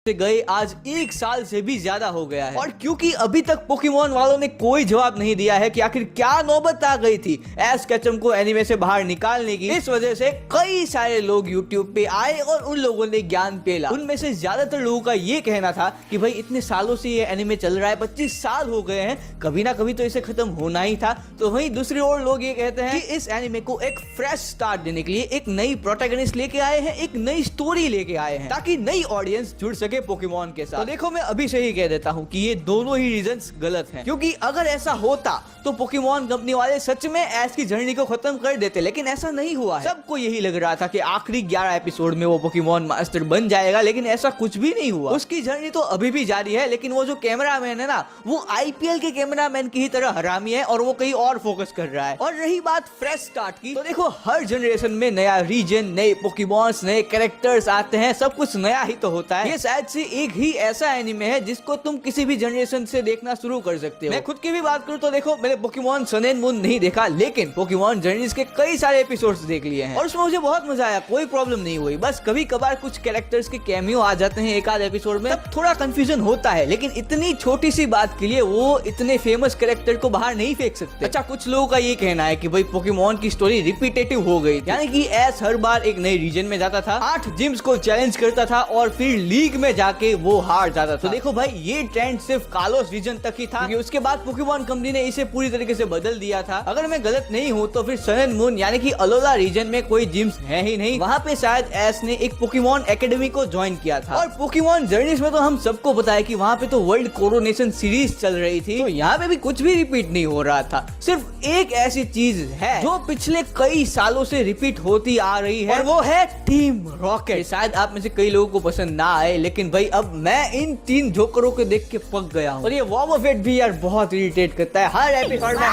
से गए आज 1 साल से भी ज्यादा हो गया है और क्योंकि अभी तक पोकेमॉन वालों ने कोई जवाब नहीं दिया है कि आखिर क्या नौबत आ गई थी एश केचम को एनीमे से बाहर निकालने की, इस वजह से कई सारे लोग यूट्यूब पे आए और उन लोगों ने ज्ञान पेला। उनमें से ज्यादातर लोगों का ये कहना था कि भाई इतने सालों से ये एनीमे चल रहा है, 25 साल हो गए हैं, कभी ना कभी तो इसे खत्म होना ही था। तो वहीं दूसरी ओर लोग ये कहते हैं कि इस एनीमे को एक फ्रेश स्टार्ट देने के लिए एक नई प्रोटैगनिस्ट लेके आए हैं, एक नई स्टोरी लेके आए हैं ताकि नई ऑडियंस जुड़ सके पोकेमॉन के साथ। तो देखो मैं अभी से ही कह देता हूँ कि ये दोनों ही रीजंस गलत हैं, क्योंकि अगर ऐसा होता तो पोकेमॉन कंपनी वाले सच में ऐश की जर्नी को खत्म कर देते, लेकिन ऐसा नहीं हुआ है। सबको यही लग रहा था कि आखिरी 11 एपिसोड में वो पोकेमॉन मास्टर बन जाएगा, लेकिन ऐसा कुछ भी नहीं हुआ। उसकी जर्नी तो अभी भी जारी है, लेकिन वो जो कैमरामैन है ना, वो आईपीएल के कैमरामैन की ही तरह हरामी है और वो कहीं और फोकस कर रहा है। और रही बात फ्रेश स्टार्ट की, तो देखो हर जनरेशन में नया रीजन, नए पोकेमॉन्स, नए कैरेक्टर्स आते हैं, सब कुछ नया ही तो होता है। ये शायद से एक ही ऐसा एनिमे है जिसको तुम किसी भी जनरेशन से देखना शुरू कर सकते हो। मैं खुद की भी बात करूं तो देखो मैंने पोकेमॉन सन एंड मून नहीं देखा, लेकिन पोकेमॉन जर्नीज के कई सारे एपिसोड्स देख लिए हैं और उसमें मुझे बहुत मजा आया, कोई प्रॉब्लम नहीं हुई। बस कभी कभार कुछ कैरेक्टर्स के कैमियो आ जाते हैं एक आध एपिसोड में, तब थोड़ा कंफ्यूजन होता है, लेकिन इतनी छोटी सी बात के लिए वो इतने फेमस कैरेक्टर को बाहर नहीं फेंक सकते। अच्छा, कुछ लोगों का ये कहना है कि भाई पोकेमॉन की स्टोरी रिपीटेटिव हो गई, यानी कि ऐश हर बार एक नए रीजन में जाता था, 8 जिम्स को चैलेंज करता था और फिर लीग में जाके वो हार जाता था। तो देखो भाई ये ट्रेंड सिर्फ कालोस रीजन तक ही था, क्योंकि उसके बाद पोकेमॉन कंपनी ने इसे पूरी तरीके से बदल दिया था। अगर मैं गलत नहीं हूँ तो फिर सन एंड मून यानी कि अलोला रीजन में कोई जिम्स है ही नहीं, वहाँ पे शायद ऐश ने एक पोकेमॉन एकेडमी को ज्वाइन किया था। और पोकेमॉन जर्नीज में तो हम सबको पता है कि वहाँ पे तो वर्ल्ड कोरोनेशन सीरीज चल रही थी, तो यहाँ पे भी कुछ भी रिपीट नहीं हो रहा था। सिर्फ एक ऐसी चीज है जो पिछले कई सालों से रिपीट होती आ रही है, और वो है टीम रॉकेट। शायद आप में से कई लोगों को पसंद ना आए, लेकिन भाई अब मैं इन 3 जोकरों को देख के पक गया हूँ। और ये वॉबो फेट भी यार बहुत इरिटेट करता है हर एपिसोड में।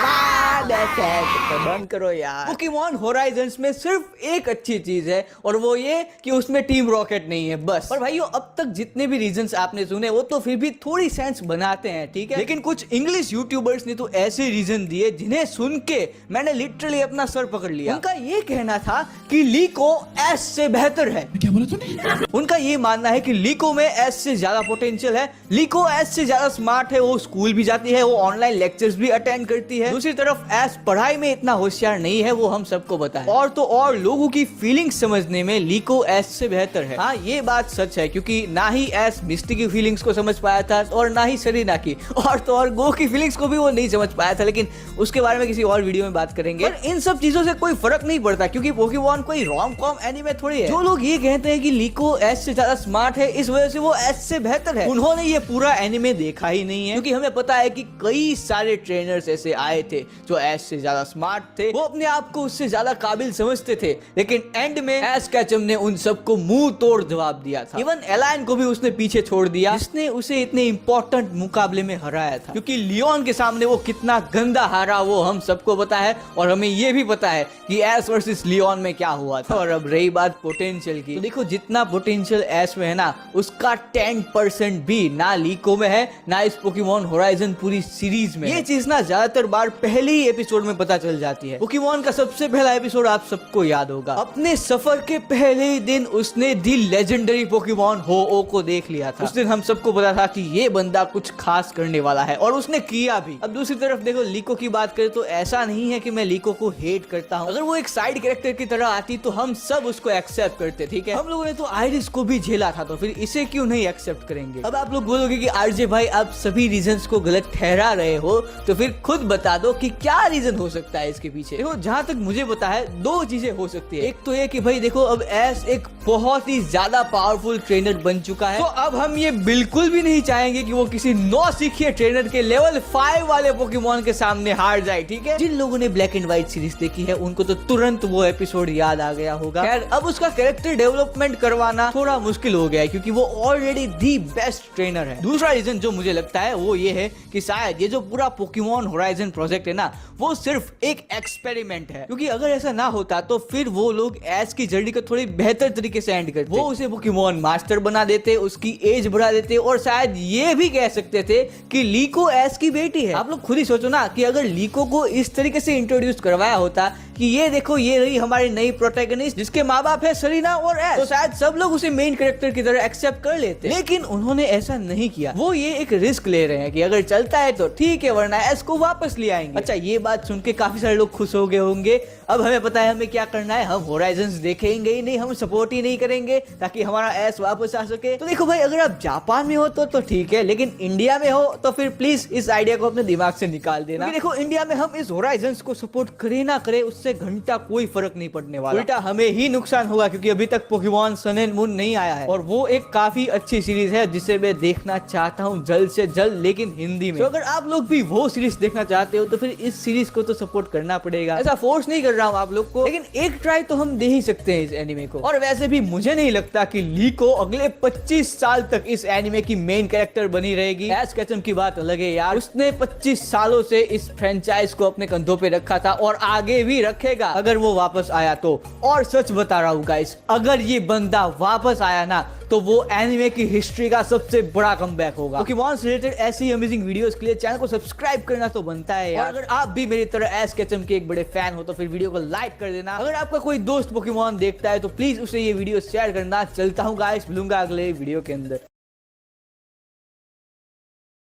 बंद करो यार। पोकेमॉन होराइजन्स में सिर्फ एक अच्छी चीज है और वो ये कि उसमें टीम रॉकेट नहीं है, बस। पर भाइयों अब तक जितने भी रीजंस आपने सुने वो तो फिर भी थोड़ी सेंस बनाते हैं, ठीक है, लेकिन कुछ इंग्लिश यूट्यूबर्स ने तो ऐसे रीजन दिए जिन्हें सुन के मैंने लिटरली अपना सर पकड़ लिया। उनका ये कहना था कि लीको ऐश से बेहतर है। क्या बोला तूने? उनका ये मानना है कि लीको में ऐश से ज्यादा पोटेंशियल है, लीको ऐश से ज्यादा स्मार्ट है, वो स्कूल भी जाती है, वो ऑनलाइन लेक्चर्स भी अटेंड करती है। दूसरी तरफ ऐश पढ़ाई में इतना होशियार नहीं है, वो हम सबको पता है। और तो और लोगों की फीलिंग्स समझने में लीको ऐश से बेहतर है। हाँ ये बात सच है, क्योंकि ना ही ऐश मिस्टी की फीलिंग्स को समझ पाया था और ना ही सरीना की, और तो और गो की फीलिंग्स को भी वो नहीं समझ पाया था, लेकिन उसके बारे में किसी और वीडियो में बात करेंगे। पर इन सब चीजों से कोई फर्क नहीं पड़ता, क्योंकि पोकेमॉन कोई रोम कॉम एनीमे थोड़ी है। जो लोग ये कहते हैं कि लीको ऐश से ज्यादा स्मार्ट है इस वजह से वो ऐश से बेहतर है, उन्होंने ये पूरा एनीमे देखा ही नहीं है। क्योंकि हमें पता है कि कई सारे ट्रेनर्स ऐसे आए थे जो ऐश से ज्यादा स्मार्ट थे, वो अपने आप को उससे ज्यादा काबिल समझते थे, लेकिन एंड में ऐश केचम ने उन सबको मुंह तोड़ जवाब दिया था। इवन एलाइन को भी उसने पीछे छोड़ दिया, जिसने उसे इतने इंपॉर्टेंट मुकाबले में हराया था। क्योंकि लियोन के सामने वो कितना गंदा हारा वो हम सबको पता है, और हमें ये भी पता है कि ऐश वर्सेस लियोन में क्या हुआ था। और अब रही बात पोटेंशियल की, तो देखो जितना पोटेंशियल ऐश में है ना, उसका 10% भी ना लीको में है, ना इस पोकेमॉन होराइजन पूरी सीरीज में। ये चीज ना ज्यादातर बार पहले ही एपिसोड में पता चल जाती है। पोकेमॉन का सबसे पहला एपिसोड आप सबको याद होगा, अपने सफर के पहले ही दिन उसने दी लेजेंडरी पोकेमॉन हो-ओ को देख लिया था। उस दिन हम सबको पता था कि ये बंदा कुछ खास करने वाला है, और उसने किया भी। अब दूसरी तरफ देखो लीको की बात करें तो ऐसा नहीं है कि मैं लीको को हेट करता हूँ। अगर वो एक साइड कैरेक्टर की तरह आती तो हम सब उसको एक्सेप्ट करते, ठीक है। हम लोगों ने तो आयरिस को भी झेला था, तो फिर इसे क्यों नहीं एक्सेप्ट करेंगे। अब आप लोग बोलोगे कि आरजे भाई आप सभी रीजंस को गलत ठहरा रहे हो, तो फिर खुद बता दो कि क्या रीजन हो सकता है इसके पीछे। देखो जहां तक मुझे पता है 2 चीजें हो सकती है। एक तो ये कि भाई देखो अब ऐश एक बहुत ही ज्यादा पावरफुल ट्रेनर बन चुका है, तो अब हम ये बिल्कुल भी नहीं चाहेंगे कि वो किसी नौसिखिए ट्रेनर के लेवल 5 वाले पोकेमॉन के सामने हार जाए, ठीक है। जिन लोगों ने ब्लैक एंड व्हाइट सीरीज देखी है उनको तो तुरंत वो एपिसोड याद आ गया होगा। खैर अब उसका कैरेक्टर डेवलपमेंट करवाना थोड़ा मुश्किल हो गया है, क्योंकि वो ऑलरेडी दी बेस्ट ट्रेनर है। दूसरा रीजन जो मुझे लगता है वो ये है कि शायद ये जो पूरा पोकेमॉन होराइजन प्रोजेक्ट है ना, वो सिर्फ एक एक्सपेरिमेंट है। क्योंकि अगर ऐसा ना होता तो फिर वो लोग ऐश की जर्नी को थोड़ी बेहतर तरीके से एंड करते, वो उसे पोकेमॉन मास्टर बना देते, उसकी एज बढ़ा देते, और शायद ये भी कह सकते थे कि लीको ऐश की बेटी है। आप लोग खुद ही सोचो ना कि अगर लीको को इस तरीके से इंट्रोड्यूस करवाया होता कि ये देखो ये रही हमारी नई प्रोटैगनिस्ट जिसके माँ बाप है सरीना और एश। तो शायद सब लोग उसे मेन कैरेक्टर की तरह एक्सेप्ट कर लेते, लेकिन उन्होंने ऐसा नहीं किया। वो ये एक रिस्क ले रहे हैं कि अगर चलता है तो ठीक है, वरना एश को वापस ले आएंगे। अच्छा, ये बात सुन के काफी सारे लोग खुश हो गए होंगे। अब हमें पता है हमें क्या करना है, हम होराइजन्स देखेंगे ही नहीं, हम सपोर्ट ही नहीं करेंगे ताकि हमारा एश वापस आ सके। तो देखो भाई, अगर आप जापान में हो तो ठीक है, लेकिन इंडिया में हो तो फिर प्लीज इस आइडिया को अपने दिमाग से निकाल देना। देखो, इंडिया में हम इस होराइजन्स को सपोर्ट करे ना करे, उससे घंटा कोई फर्क नहीं पड़ने वाला, उल्टा हमें ही नुकसान होगा, क्योंकि अभी तक पोकेमॉन सन एंड मून नहीं आया है और वो एक काफी अच्छी सीरीज है जिसे मैं देखना चाहता हूँ जल्द से जल्द, लेकिन हिंदी में। तो अगर आप लोग भी वो सीरीज देखना चाहते हो तो फिर इस सीरीज को तो सपोर्ट करना पड़ेगा। ऐसा फोर्स नहीं कर रहा हूँ आप लोग को, लेकिन एक ट्राई तो हम दे ही सकते हैं इस एनिमे को। और वैसे भी मुझे नहीं लगता कि लीको अगले 25 साल तक इस एनिमे की मेन कैरेक्टर बनी रहेगी। एश केचम की बात अलग है यार, उसने 25 सालों से इस फ्रेंचाइज को अपने कंधों पे रखा था और आगे भी रखेगा अगर वो वापस आया तो। और सच बता रहा हूँ गाइस, अगर ये बंदा वापस आया ना तो वो एनिमे की हिस्ट्री का सबसे बड़ा कमबैक होगा। पोकेमॉन से रिलेटेड ऐसी अमेजिंग वीडियोस के लिए चैनल को सब्सक्राइब करना तो बनता है यार। और अगर आप भी मेरी तरह एश केचम के एक बड़े फैन हो तो फिर वीडियो को लाइक कर देना। अगर आपका कोई दोस्त पोकेमॉन देखता है तो प्लीज उसे ये वीडियो शेयर करना। चलता हूँ गाइस, मिलूंगा अगले वीडियो के अंदर।